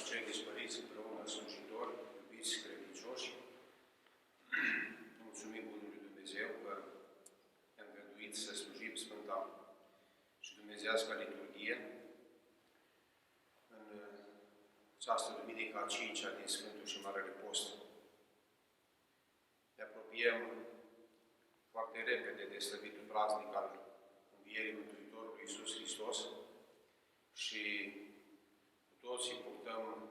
cei părinți împreună slujitori, iubiți credincioși, mulțumim Bunului Dumnezeu că ne-a îngăduit să slujim Sfânta și Dumnezeiasca Liturghie în această duminică a 5-a din Sfântul și Marele Post. Ne apropiem foarte repede de slăvitul praznic al Învierii Mântuitorului Iisus Hristos și cu toții purtăm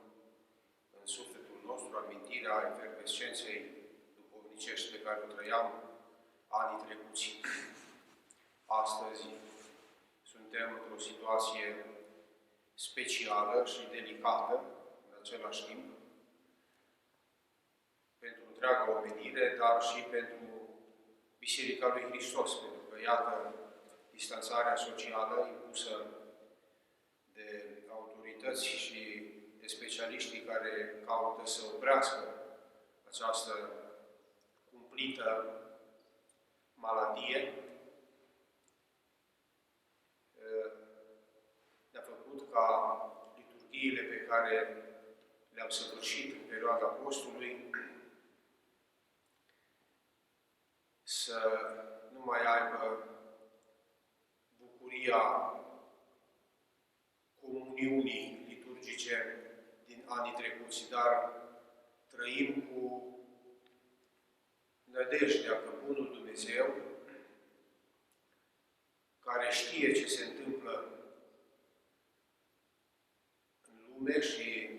în sufletul nostru amintirea efervescenței duhovnicești pe care o trăiam anii trecuți. Astăzi suntem într-o situație specială și delicată în același timp pentru întreaga omenire, dar și pentru Biserica lui Hristos, pentru că, iată, distanțarea socială impusă de autorități și de specialiștii care caută să oprească această cumplită maladie, ne-a făcut ca liturghiile pe care le-am săvârșit în perioada postului să nu mai aibă bucuria comuniunii liturgice din anii trecuți, dar trăim cu nădejdea că Bunul Dumnezeu, care știe ce se întâmplă în lume și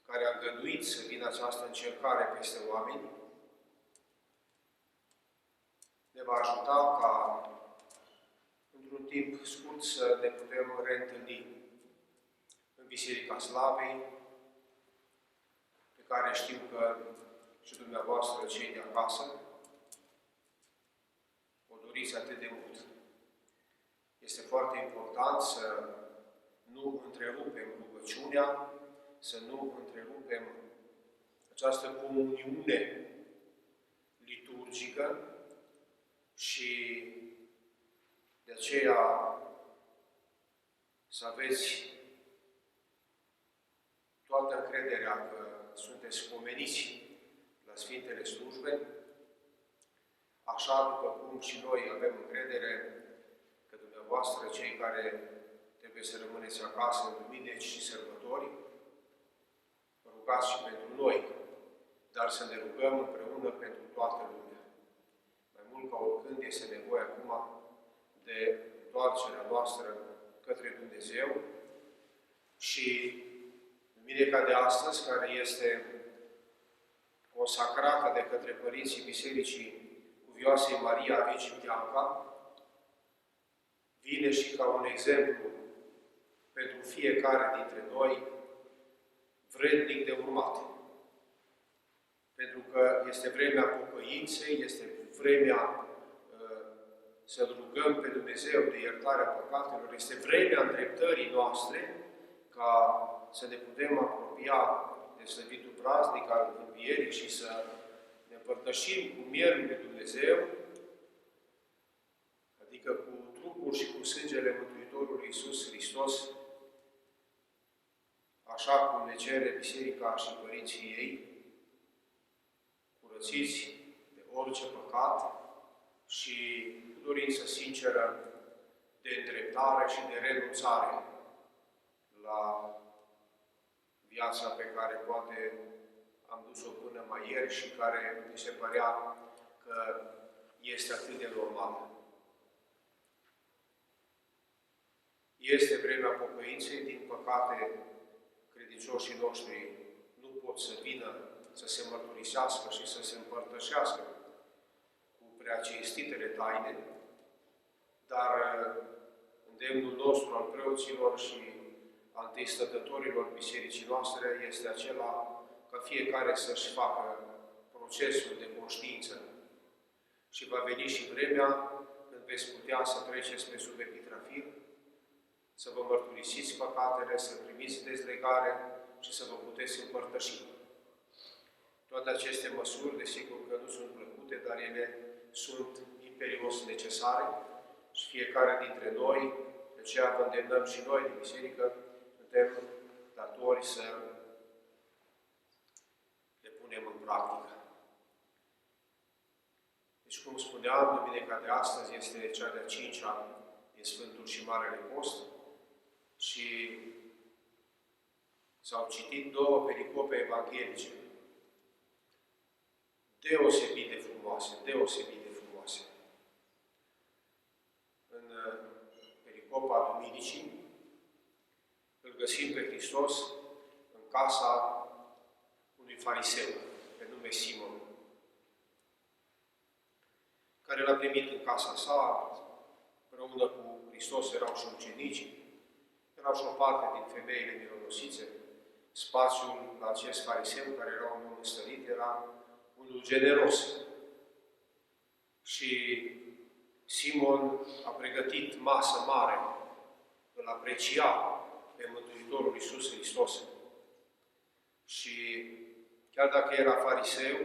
care a îngăduit să vină această încercare peste oameni, ne va ajuta ca într-un timp scurt să ne putem reîntâlni în Biserica Slavei, pe care știu că și dumneavoastră, cei de acasă, o doriți atât de mult. Este foarte important să nu întrerupem rugăciunea, să nu întrerupem această comuniune liturgică și de aceea să aveți toată încrederea că sunteți pomeniți la Sfintele Slujbe, așa după cum și noi avem încredere că dumneavoastră, cei care trebuie să rămâneți acasă în duminici și sărbători, vă rugați și pentru noi, dar să ne rugăm împreună pentru toată lumea. Mai mult ca oricând este nevoie acum de întoarcerea noastră către Dumnezeu și duminica de astăzi, care este consacrată de către părinții Bisericii Cuvioasei Maria Egipteanca, vine și ca un exemplu pentru fiecare dintre noi vrednic de urmat. Pentru că este vremea pocăinței, este vremea să rugăm pe Dumnezeu de iertarea păcatelor, este vremea îndreptării noastre ca să ne putem apropia de slăvitul praznic al Învierii și să ne împărtășim cu mierul lui Dumnezeu, adică cu trupul și cu sângele Mântuitorului Iisus Hristos, așa cum ne cere Biserica și părinții ei, curățiți de orice păcat și cu dorință sinceră de îndreptare și de renunțare la viața pe care poate am dus-o până mai ieri și care mi se părea că este atât de normală. Este vremea pocăinței, din păcate, credincioșii noștri nu pot să vină să se mărturisească și să se împărtășească cu prea cinstitele taine, dar îndemnul nostru al preoților și al întâi stătătorilor bisericii noastre este acela ca fiecare să-și facă procesul de conștiință. Și va veni și vremea când veți putea să treceți pe sub epitrafir, să vă mărturisiți păcatele, să primiți dezlegare și să vă puteți împărtăși. Toate aceste măsuri, desigur că nu sunt plăcute, dar ele sunt imperios necesare și fiecare dintre noi, de aceea vă îndemnăm și noi din biserică, suntem datori să punem în practică. Deci, cum spuneam, duminica de astăzi este cea de-a 5-a din Sfântul și Marele Post și s-au citit două pericope evanghelice deosebit de frumoase, deosebit de frumoase. În pericopa Duminicii îl găsim pe Hristos în casa unui fariseu, pe nume Simon, care l-a primit în casa sa, împreună cu Hristos erau și ucenici, erau și o parte din femeile mironosițe. Spațiul la acest fariseu, care era un om stărit, era unul generos. Și Simon a pregătit masă mare, îl aprecia pe Mântuitorul Iisus Hristos. Și chiar dacă era fariseu,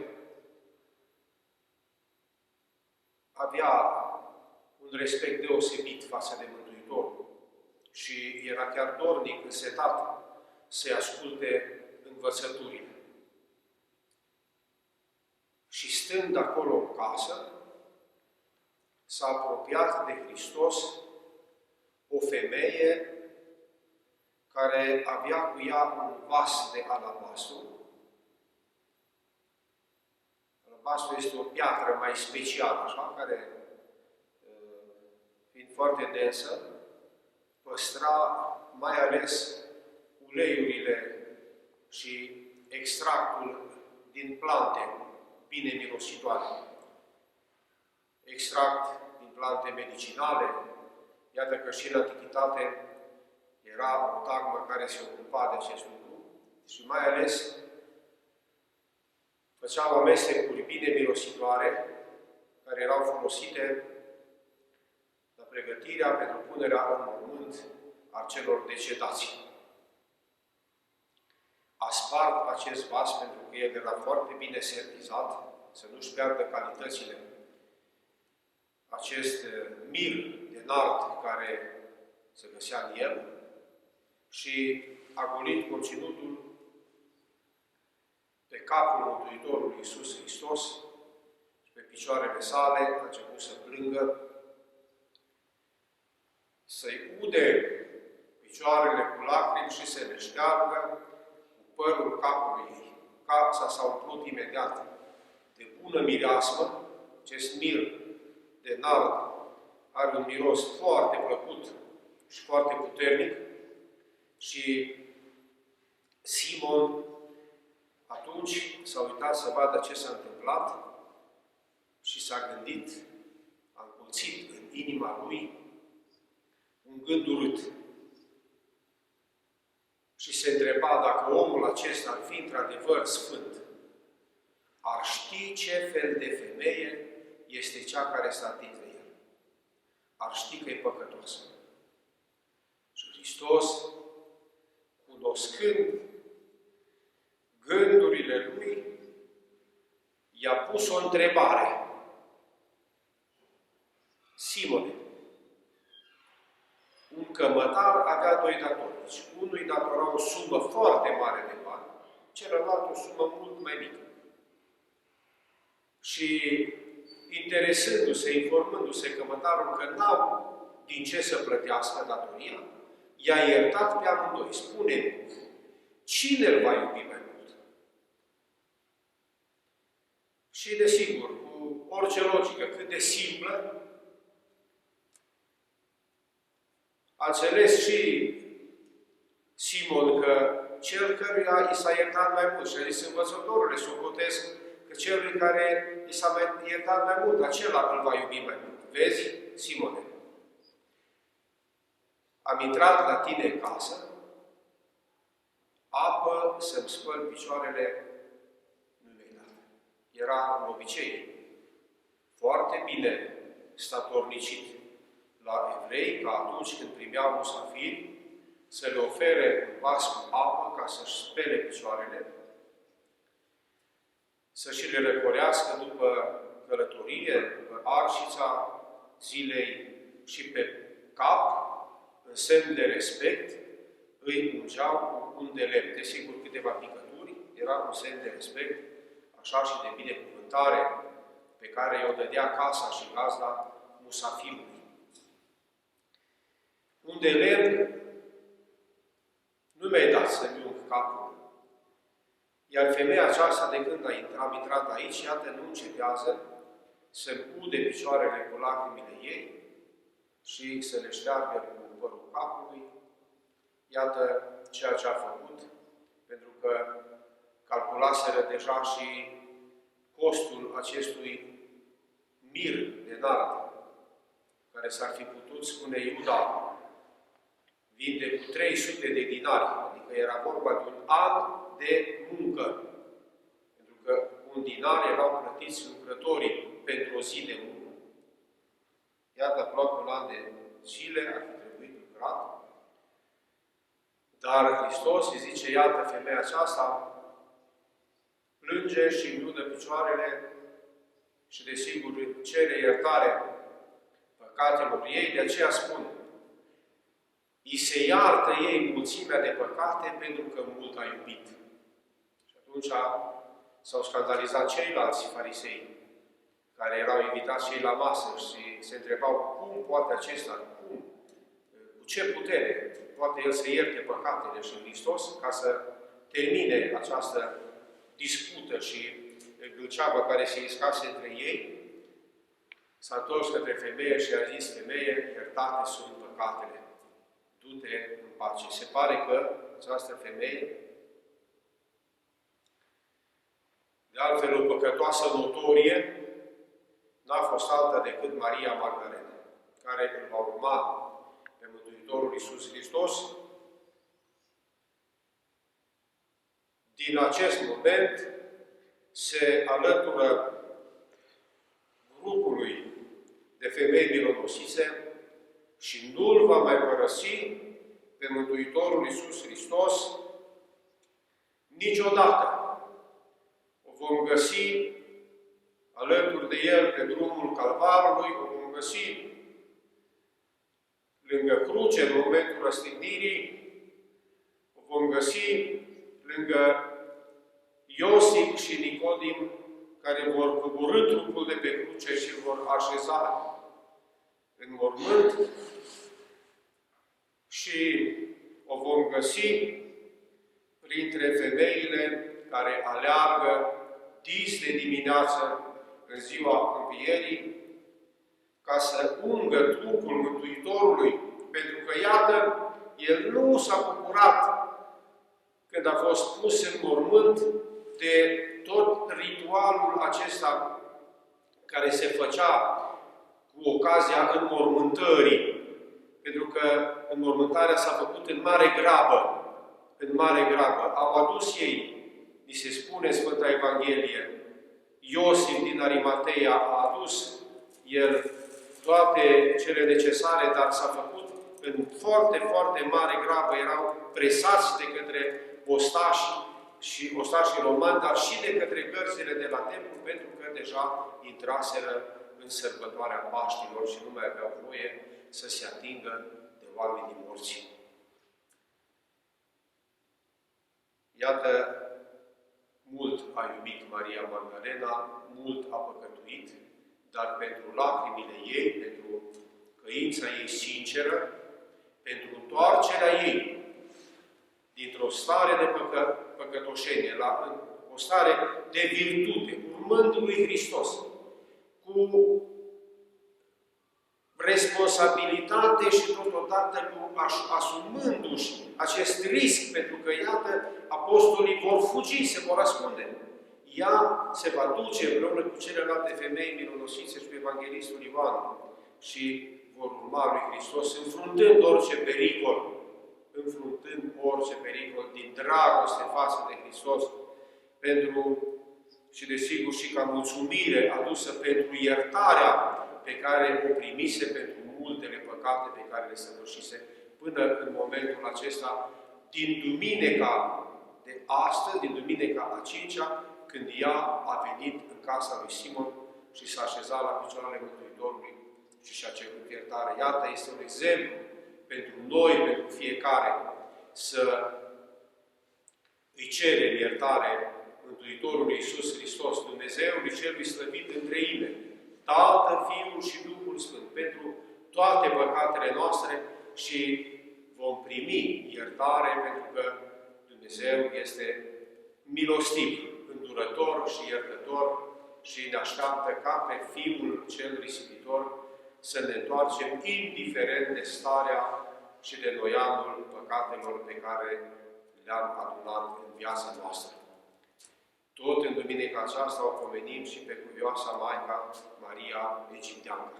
avea un respect deosebit față de Mântuitorul și era chiar dornic, însetat să-i asculte învățăturile. Și stând acolo în casă, s-a apropiat de Hristos o femeie care avea cu ea un vas de alabastru. Alabastru este o piatră mai specială, așa, care, fiind foarte densă, păstra mai ales uleiurile și extractul din plante bine mirositoare. Extract din plante medicinale. Iată că și în Antichitate era o tagmă care se ocupa de acest lucru și mai ales făceau amestecuri bine mirositoare care erau folosite la pregătirea pentru punerea în mormânt a celor decedați. A spart acest vas pentru că el era foarte bine sertizat, să nu-și piardă calitățile. Acest mir de nard care se găsea în el și a golit conținutul pe capul Mântuitorului Iisus Hristos și pe picioarele sale, a început să plângă, să-i ude picioarele cu lacrimi și să le șteargă cu părul capului ei. Casa s-a umplut imediat de bună mireasmă. Acest mir de nard are un miros foarte plăcut și foarte puternic și Simon atunci s-a uitat să vadă ce s-a întâmplat și s-a gândit, a încolțit în inima lui un gând urât. Și se întreba dacă omul acesta ar fi într-adevăr sfânt, ar ști ce fel de femeie este cea care s-a atins de el. Ar ști că e păcătoasă. Și Hristos, cunoscând gândurile lui, i-a pus o întrebare. Simone, un cămătar avea doi datornici. Unul îi datora o sumă foarte mare de bani, celălalt o sumă mult mai mică. Și interesându-se, informându-se cămătarul că n-au din ce să plătească datoria, i-a iertat pe amândoi. Spune-mi, cine îl va iubi mai mult? Și desigur, cu orice logică, cât de simplă, a înțeles și Simon că cel căruia i s-a iertat mai mult, și a zis învățătorule, socotesc că celui care i s-a iertat mai mult, acela îl va iubi mai mult. Vezi, Simone, am intrat la tine în casă, apă să-mi spăl picioarele nu mi-ai dat. Era un obicei foarte bine statornicit la evrei, ca atunci când primeau musafiri, să le ofere un vas cu apă ca să-și spele picioarele, să și le răcorească după călătorie, după arșița zilei și pe cap, în semn de respect, îi ungeau cu un de lemn. Desigur, câteva picături, era un semn de respect așa și de binecuvântare pe care i-o dădea casa și gazda musafirului. Un de lemn nu mi-ai dat să-mi ung capul. Iar femeia aceasta, de când am intrat aici, iată, nu încetează să-mi ude picioarele cu lacrimile ei și să le șteargă cu părul capului. Iată ceea ce a făcut, pentru că calculaseră deja și costul acestui mir de nard, care s-ar fi putut, spune Iuda, vinde cu 300 de dinari, adică era vorba de un an de muncă. Pentru că un dinar erau plătiți lucrătorii pentru o zi de muncă. Iată, aproape un an de zile ar fi trebuit lucrat. Dar Hristos îi zice, iată, femeia aceasta plânge și îmi udă picioarele și, desigur, cere iertare păcatelor ei, de aceea spun, îi se iartă ei mulțimea de păcate pentru că mult a iubit. Și atunci s-au scandalizat ceilalți farisei, care erau invitați și ei la masă și se întrebau cum poate acesta, cum, cu ce putere poate el să ierte păcatele și Hristos ca să termine această dispută și gâlceavă care se iscase între ei, s-a întors către femeie și a zis, femeie, iertate sunt păcatele. Du-te în pace. Se pare că această femeie, de altfel o păcătoasă notorie, n-a fost alta decât Maria Magdalena, care îl va urma pe Mântuitorul Iisus Hristos. Din acest moment se alătură grupului de femei mironosițe și nu-L va mai părăsi pe Mântuitorul Iisus Hristos niciodată. O vom găsi alături de El pe drumul Calvarului, o vom găsi lângă cruce în momentul răstignirii, o vom găsi lângă Iosif și Nicodim, care vor coborî trupul de pe cruce și vor așeza în mormânt, și o vom găsi printre femeile care aleargă dis de dimineață în ziua învierii ca să ungă trupul Mântuitorului, pentru că, iată, El nu s-a bucurat când a fost pus în mormânt de tot ritualul acesta care se făcea cu ocazia înmormântării, pentru că înmormântarea s-a făcut în mare grabă. În mare grabă. Au adus ei, ni se spune în Sfânta Evanghelie, Iosif din Arimatea a adus el toate cele necesare, dar s-a făcut în foarte, foarte mare grabă. Erau presați de către ostașii romani, dar și de către gărzile de la templu, pentru că deja intraseră în sărbătoarea Paștilor și nu mai aveau voie să se atingă de oamenii morți. Iată, mult a iubit Maria Magdalena, mult a păcătuit, dar pentru lacrimile ei, pentru căința ei sinceră, pentru întoarcerea ei dintr-o stare de păcătoșenie la o stare de virtute, urmând lui Hristos, cu responsabilitate și totodată asumându-și acest risc, pentru că, iată, apostolii vor fugi, se vor ascunde. Ea se va duce împreună cu celelalte femei mironosițe și cu Evanghelistul Ioan și vor urma lui Hristos, înfruntând orice pericol, din dragoste față de Hristos, și desigur și ca mulțumire adusă pentru iertarea pe care o primise pentru multele păcate pe care le săvârșise până în momentul acesta, din duminica de astăzi, din duminica a 5-a, când ea a venit în casa lui Simon și s-a așezat la picioarele Mântuitorului și și-a cerut iertare. Iată, este un exemplu pentru noi, pentru fiecare, să îi cerem iertare Mântuitorului Iisus Hristos, Dumnezeului Celui slăvit în treime, Tatăl, Fiul și Duhul Sfânt, pentru toate păcatele noastre și vom primi iertare pentru că Dumnezeu este milostiv, îndurător și iertător și ne așteaptă ca pe Fiul cel risipitor să ne întoarcem indiferent de starea și de noianul păcatelor pe care le-am adunat în viața noastră. Tot în duminica aceasta o pomenim și pe cuvioasa Maica Maria Egipteancă.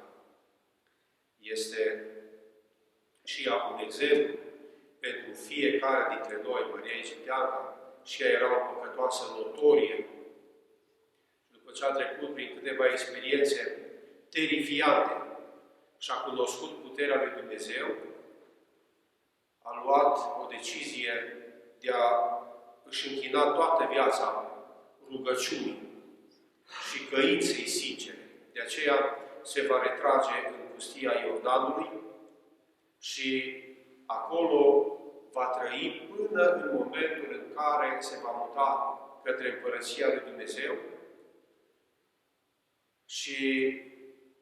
Este și ea un exemplu pentru fiecare dintre noi. Maria Egipteancă și ea era o păcătoasă notorie. După ce a trecut prin câteva experiențe terifiante și a cunoscut puterea lui Dumnezeu, a luat o decizie de a își închina toată viața rugăciunii și căinței sincere. De aceea se va retrage în pustia Iordanului și acolo va trăi până în momentul în care se va muta către Împărăția lui Dumnezeu și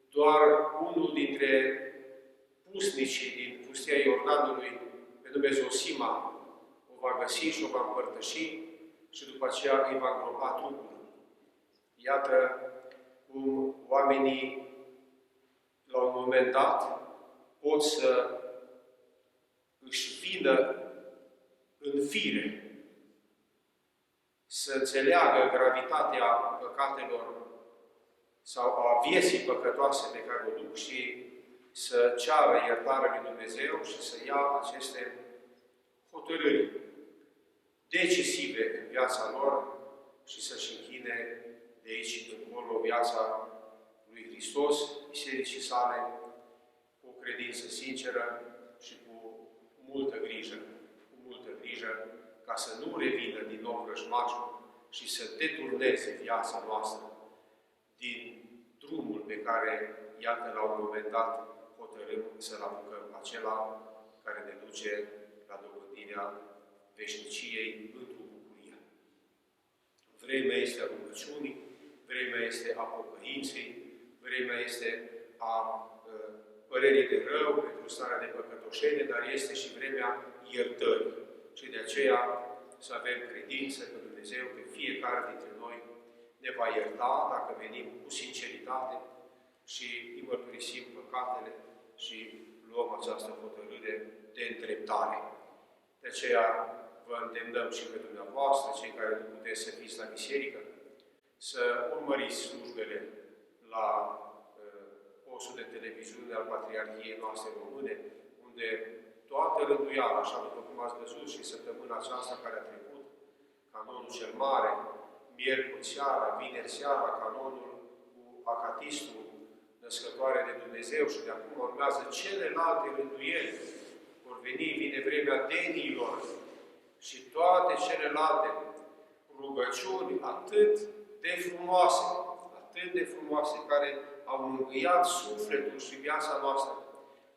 doar unul dintre pusnicii din pustia Iordanului, pe nume Zosima, o va găsi și o va împărtăși și după aceea îi va îngropa trupul. Iată cum oamenii, la un moment dat, pot să își vină în fire, să înțeleagă gravitatea păcatelor sau a vieții păcătoase pe care o duc și să ceară iertarea lui Dumnezeu și să ia aceste hotărâri decisive în viața lor și să-și închine de aici încolo viața lui Hristos, bisericii sale, cu o credință sinceră și cu multă grijă, ca să nu revină din nou vrăjmașul și să deturneze viața noastră din drumul pe care, iată, la un moment dat, hotărâm să-l apucăm, acela care ne duce la dobândirea veșniciei într-o bucurie. Vremea este a rugăciunii, vremea este a pocăinței, vremea este a părerii de rău pentru starea de păcătoșenie, dar este și vremea iertării. Și de aceea să avem credință că Dumnezeu pe fiecare dintre noi ne va ierta dacă venim cu sinceritate și îi mărturisim păcatele și luăm această hotărâre de îndreptare. De aceea vă îndemnăm și pe dumneavoastră, cei care nu puteți să fiți la biserică, să urmăriți slujbele la postul de televiziune al Patriarhiei noastre române, unde toată rânduiala, așa după cum ați văzut și săptămâna aceasta care a trecut, canonul cel mare, miercuri seara, vineri seara, canonul cu acatistul, născătoare de Dumnezeu și de acum urmează celelalte rânduieli. Vor veni, vine vremea deniilor și toate celelalte rugăciuni atât de frumoase, care au mângâiat sufletul și viața noastră.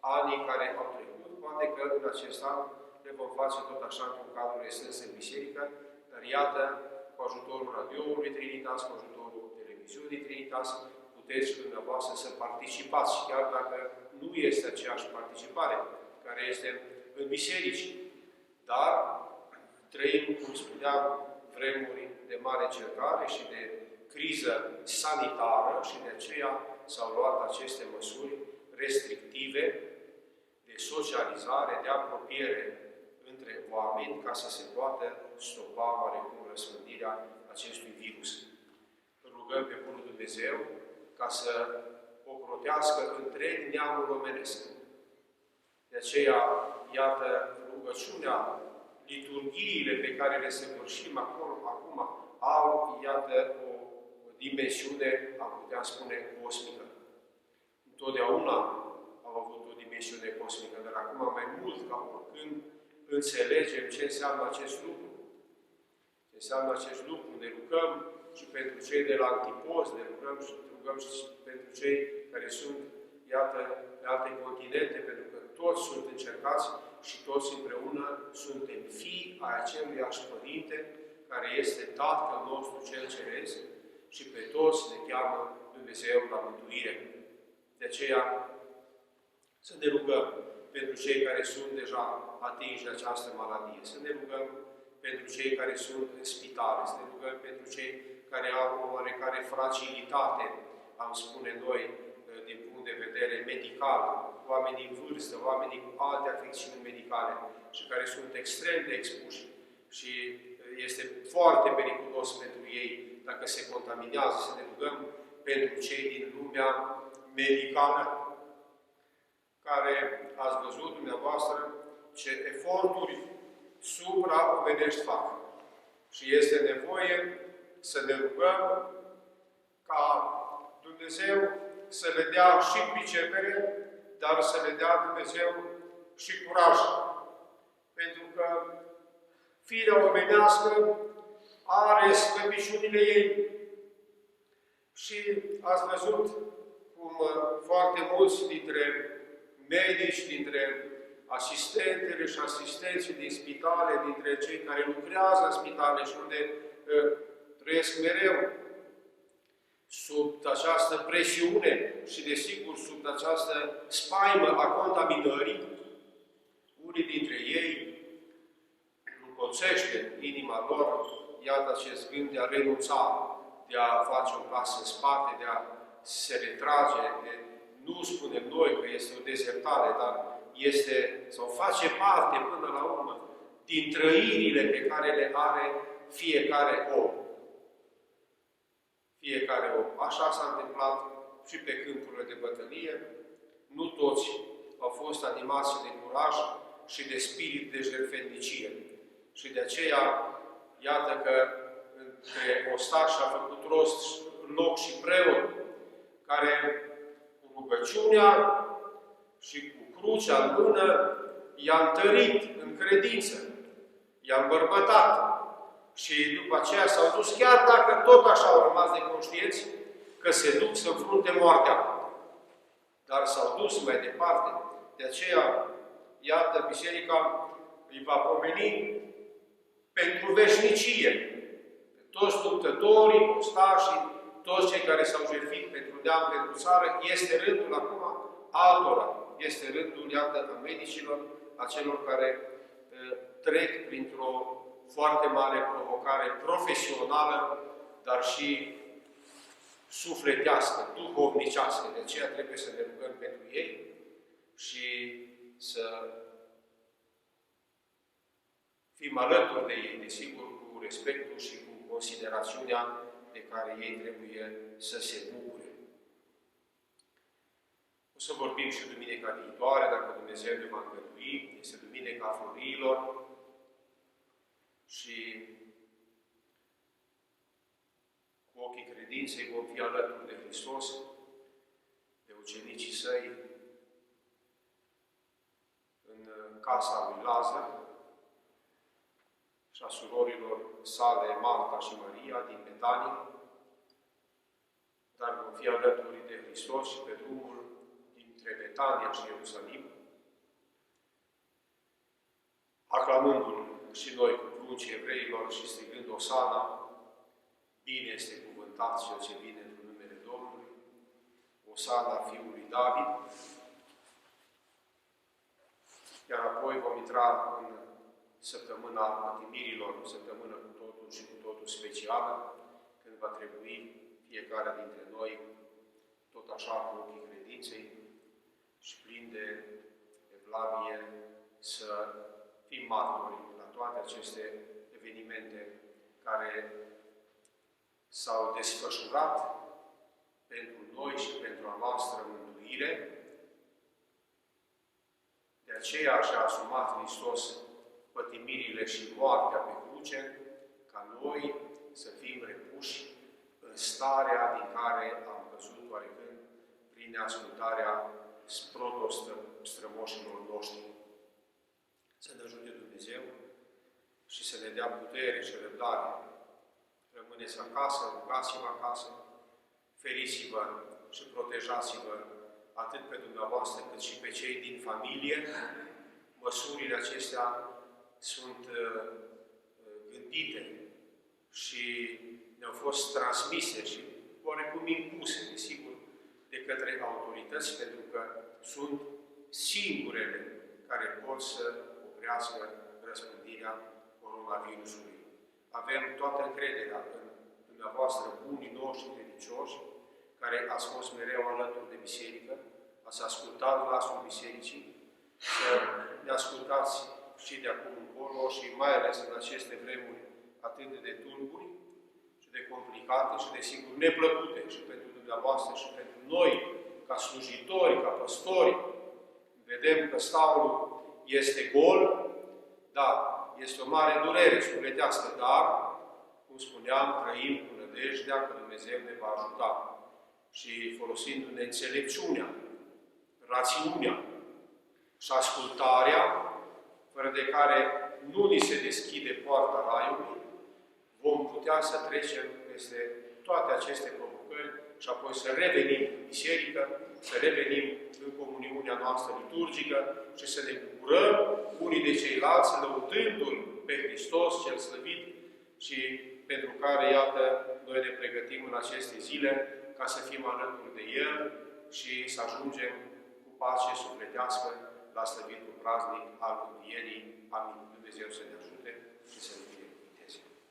Anii care au trecut, poate că în acest an le vom face tot așa într-un cadru restrâns în biserică, dar iată, cu ajutorul radioului Trinitas, cu ajutorul televiziunii Trinitas, puteți și dumneavoastră să participați, chiar dacă nu este aceeași participare care este în biserici. Dar trăim, cum spuneam, vremuri de mare încercare și de criză sanitară și de aceea s-au luat aceste măsuri restrictive de socializare, de apropiere între oameni, ca să se poată stopa oarecum răspândirea acestui virus. Rugăm pe Bunul Dumnezeu ca să ocrotească întreg neamul omenesc. De aceea, iată, rugăciunea, liturghiile pe care le săvârșim acum au, iată, o dimensiune, am putea spune, cosmică. Întotdeauna au avut o dimensiune cosmică, dar acum mai mult ca oricând înțelegem ce înseamnă acest lucru. Ce înseamnă acest lucru. Ne rugăm și pentru cei de la Antipoz, ne rugăm și pentru cei care sunt, iată, pe alte continente, pentru că toți sunt încercați și toți împreună suntem fii ai aceluiași Părinte, care este Tatăl nostru cel Ceresc și pe toți ne cheamă Dumnezeu la mântuire. De aceea, să ne rugăm pentru cei care sunt deja atinși de această maladie, să ne rugăm pentru cei care sunt în spitale, să ne rugăm pentru cei care au o oarecare fragilitate, am spune noi, din punct de vedere medical, oamenii în vârstă, oamenii cu alte afecțiuni medicale și care sunt extrem de expuși și este foarte periculos pentru ei dacă se contaminează, să ne rugăm pentru cei din lumea medicală, care ați văzut dumneavoastră ce eforturi supraomenești fac. Și este nevoie să ne rugăm ca Dumnezeu să le dea și pricepere, dar să le dea Dumnezeu și curaj. Pentru că firea omenească are slăbiciunile ei. Și ați văzut cum foarte mulți dintre medici, dintre asistentele și asistenții din spitale, dintre cei care lucrează în spitale și unde trăiesc mereu sub această presiune și, desigur, sub această spaimă a contaminării, unii dintre ei încolțește inima lor, iată acest gând de a renunța, de a face un pas în spate, de a se retrage, de, nu spunem noi că este o dezertare, dar este, sau face parte până la urmă din trăirile pe care le are fiecare om. Fiecare om. Așa s-a întâmplat și pe câmpurile de bătălie. Nu toți au fost animați de curaj și de spirit de jertfenicie. Și de aceea, iată că între ostași a făcut rost loc și preot, care cu rugăciunea și cu crucea în mână i-a întărit în credință, i-a îmbărbătat. Și după aceea s-au dus, chiar dacă tot așa au rămas neconștienți, că se duc să înfrunte moartea. Dar s-au dus mai departe. De aceea, iată, Biserica îi va pomeni pentru veșnicie. Toți luptătorii, ostașii, toți cei care s-au jertfit pentru neam, pentru țară, este rândul acum altora. Este rândul, iată, a medicilor, a celor care trec printr-o foarte mare provocare profesională, dar și sufletească, duhovnicească. De aceea trebuie să ne rugăm pentru ei și să fim alături de ei, desigur, cu respectul și cu considerațiunea de care ei trebuie să se bucure. O să vorbim și duminica viitoare, dacă Dumnezeu ne va îngădui. Este Duminica Florilor și cu ochii credinței vom fi alături de Hristos, de ucenicii Săi, în casa lui Lazar și a surorilor sale, Marta și Maria, din Betania, dar vom fi alături de Hristos și pe drumul dintre Betania și Ierusalim, aclamându-L și noi cu pruncii evreilor și strigând Osana, bine este cuvântat Cel ce vine în numele Domnului, Osana Fiului David. Iar apoi vom intra în săptămâna pătimirilor, o săptămână cu totul și cu totul specială, când va trebui fiecare dintre noi, tot așa cu ochii credinței și plin de evlavie, să fim martori la toate aceste evenimente care s-au desfășurat pentru noi și pentru a noastră mântuire. De aceea și-a asumat Hristos pătimirile și moartea pe cruce, ca noi să fim repuși în starea din care am văzut oarecând prin neascultarea protostrămoșilor noștri. Să ne ajute Dumnezeu și să ne dea putere și răbdare. Rămâneți acasă, rugați-vă acasă, feriți-vă și protejați-vă atât pe dumneavoastră cât și pe cei din familie. Măsurile acestea sunt gândite și ne-au fost transmise și oarecum impuse, desigur, de către autorități, pentru că sunt singurele care pot să oprească răspândirea coronavirusului. Avem toată încrederea în dumneavoastră, bunii noștri credincioși, care ați fost mereu alături de biserică, ați ascultat glasul bisericii, să ne ascultați și de acum încolo și mai ales în aceste vremuri atât de tulburi și de complicate și, desigur, neplăcute și pentru dumneavoastră și pentru noi, ca slujitori, ca păstori. Vedem că staulul este gol, da, este o mare durere sufletească, dar, cum spuneam, trăim cu nădejdea că Dumnezeu ne va ajuta. Și folosindu-ne înțelepciunea, rațiunea și ascultarea, fără de care nu ni se deschide poarta Raiului, vom putea să trecem peste toate aceste provocări și apoi să revenim în biserică, să revenim în comuniunea noastră liturgică și să ne bucurăm unii de ceilalți, lăudându-L pe Hristos cel slăvit și pentru care, iată, noi ne pregătim în aceste zile ca să fim alături de El și să ajungem cu pace sufletească la slăvitul praznic al Învierii. Amin. Dumnezeu să ne ajute și să ne